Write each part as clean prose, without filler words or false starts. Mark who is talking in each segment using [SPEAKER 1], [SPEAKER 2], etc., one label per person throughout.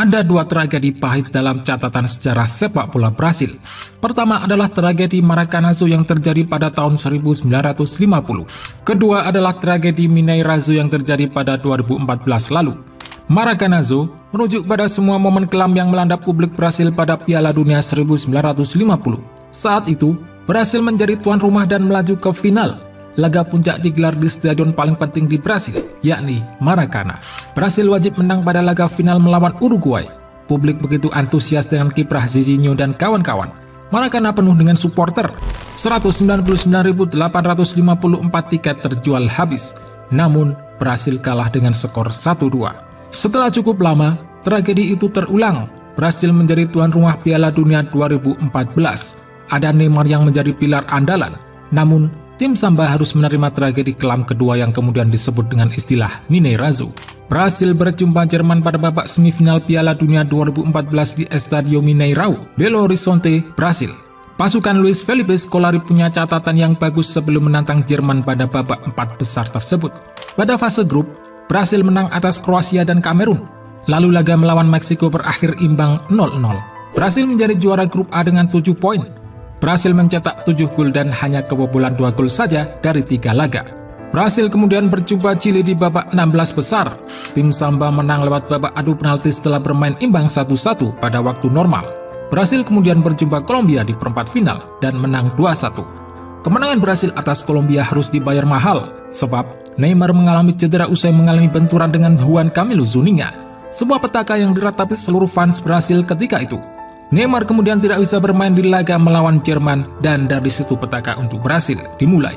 [SPEAKER 1] Ada dua tragedi pahit dalam catatan sejarah sepak bola Brasil. Pertama adalah tragedi Maracanazo yang terjadi pada tahun 1950. Kedua adalah tragedi Mineirazo yang terjadi pada 2014 lalu. Maracanazo merujuk pada semua momen kelam yang melanda publik Brasil pada Piala Dunia 1950. Saat itu, Brasil menjadi tuan rumah dan melaju ke final. Laga puncak digelar di stadion paling penting di Brasil, yakni Maracana. Brasil wajib menang pada laga final melawan Uruguay. Publik begitu antusias dengan kiprah Zizinho dan kawan-kawan. Maracana penuh dengan supporter. 199.854 tiket terjual habis. Namun, Brasil kalah dengan skor 1-2. Setelah cukup lama, tragedi itu terulang. Brasil menjadi tuan rumah Piala Dunia 2014. Ada Neymar yang menjadi pilar andalan. Namun, tim Samba harus menerima tragedi kelam kedua yang kemudian disebut dengan istilah Mineirazo. Brasil berjumpa Jerman pada babak semifinal Piala Dunia 2014 di Estadio Mineirão, Belo Horizonte, Brasil. Pasukan Luis Felipe Scolari punya catatan yang bagus sebelum menantang Jerman pada babak 4 besar tersebut. Pada fase grup, Brasil menang atas Kroasia dan Kamerun. Lalu laga melawan Meksiko berakhir imbang 0-0. Brasil menjadi juara grup A dengan 7 poin. Brasil mencetak 7 gol dan hanya kebobolan 2 gol saja dari 3 laga. Brasil kemudian berjumpa Chili di babak 16 besar. Tim Samba menang lewat babak adu penalti setelah bermain imbang 1-1 pada waktu normal. Brasil kemudian berjumpa Kolombia di perempat final dan menang 2-1. Kemenangan Brasil atas Kolombia harus dibayar mahal, sebab Neymar mengalami cedera usai mengalami benturan dengan Juan Camilo Zuniga, sebuah petaka yang diratapi seluruh fans Brasil ketika itu. Neymar kemudian tidak bisa bermain di laga melawan Jerman dan dari situ petaka untuk Brasil dimulai.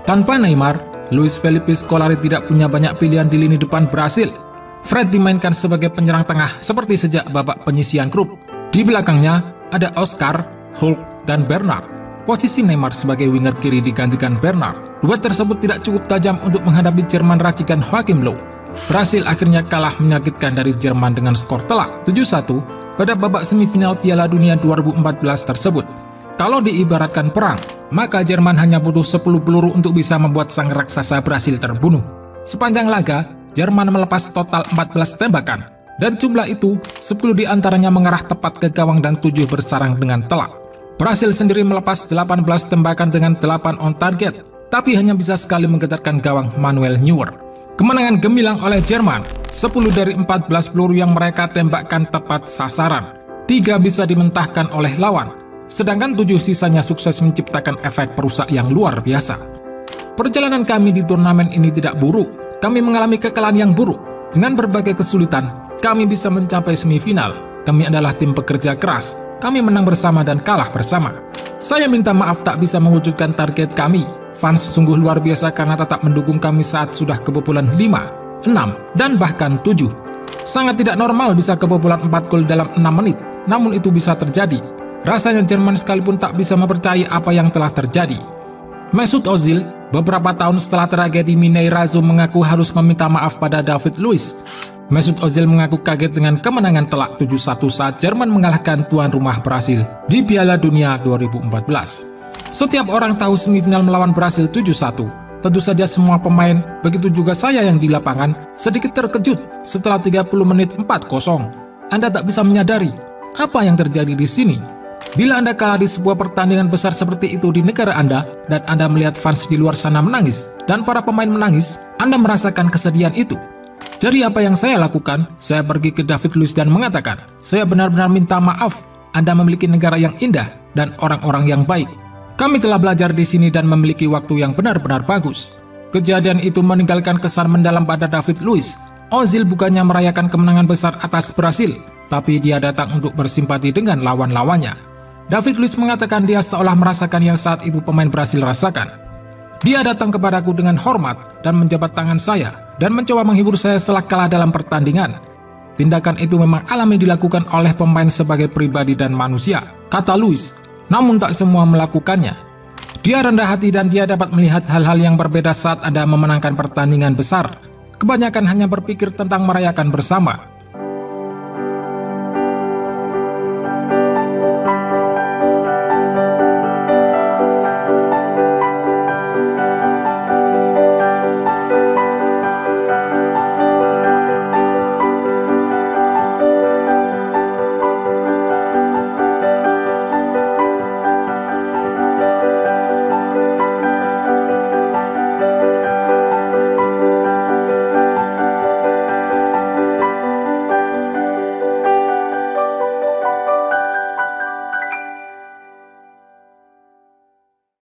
[SPEAKER 1] Tanpa Neymar, Luis Felipe Scolari tidak punya banyak pilihan di lini depan Brasil. Fred dimainkan sebagai penyerang tengah seperti sejak babak penyisihan grup. Di belakangnya ada Oscar, Hulk, dan Bernard. Posisi Neymar sebagai winger kiri digantikan Bernard. Duet tersebut tidak cukup tajam untuk menghadapi Jerman racikan Joachim Löw. Brasil akhirnya kalah menyakitkan dari Jerman dengan skor telak 7-1 pada babak semifinal Piala Dunia 2014 tersebut. Kalau diibaratkan perang, maka Jerman hanya butuh 10 peluru untuk bisa membuat sang raksasa Brasil terbunuh. Sepanjang laga, Jerman melepas total 14 tembakan. Dari jumlah itu, 10 diantaranya mengarah tepat ke gawang dan 7 bersarang dengan telak. Brasil sendiri melepas 18 tembakan dengan 8 on target, tapi hanya bisa sekali menggetarkan gawang Manuel Neuer. Kemenangan gemilang oleh Jerman, 10 dari 14 peluru yang mereka tembakkan tepat sasaran. 3 bisa dimentahkan oleh lawan, sedangkan 7 sisanya sukses menciptakan efek perusak yang luar biasa. Perjalanan kami di turnamen ini tidak buruk, kami mengalami kekalahan yang buruk. Dengan berbagai kesulitan, kami bisa mencapai semifinal. Kami adalah tim pekerja keras, kami menang bersama dan kalah bersama. Saya minta maaf tak bisa mewujudkan target kami. Fans sungguh luar biasa karena tetap mendukung kami saat sudah kebobolan 5, 6, dan bahkan 7. Sangat tidak normal bisa kebobolan 4 gol dalam 6 menit, namun itu bisa terjadi. Rasanya Jerman sekalipun tak bisa mempercayai apa yang telah terjadi. Mesut Ozil, beberapa tahun setelah tragedi Mineirazo mengaku harus meminta maaf pada David Luiz. Mesut Ozil mengaku kaget dengan kemenangan telak 7-1 saat Jerman mengalahkan tuan rumah Brasil di Piala Dunia 2014. Setiap orang tahu semifinal melawan Brasil 7-1. Tentu saja semua pemain, begitu juga saya yang di lapangan, sedikit terkejut setelah 30 menit 4-0. Anda tak bisa menyadari apa yang terjadi di sini. Bila Anda kalah di sebuah pertandingan besar seperti itu di negara Anda, dan Anda melihat fans di luar sana menangis, dan para pemain menangis, Anda merasakan kesedihan itu. Jadi apa yang saya lakukan? Saya pergi ke David Luiz dan mengatakan, saya benar-benar minta maaf. Anda memiliki negara yang indah dan orang-orang yang baik. Kami telah belajar di sini dan memiliki waktu yang benar-benar bagus. Kejadian itu meninggalkan kesan mendalam pada David Luiz. Ozil bukannya merayakan kemenangan besar atas Brasil, tapi dia datang untuk bersimpati dengan lawan-lawannya. David Luiz mengatakan dia seolah merasakan yang saat itu pemain Brasil rasakan. Dia datang kepadaku dengan hormat dan menjabat tangan saya dan mencoba menghibur saya setelah kalah dalam pertandingan. Tindakan itu memang alami dilakukan oleh pemain sebagai pribadi dan manusia, kata Luiz. Namun tak semua melakukannya. Dia rendah hati dan dia dapat melihat hal-hal yang berbeda saat Anda memenangkan pertandingan besar. Kebanyakan hanya berpikir tentang merayakan bersama.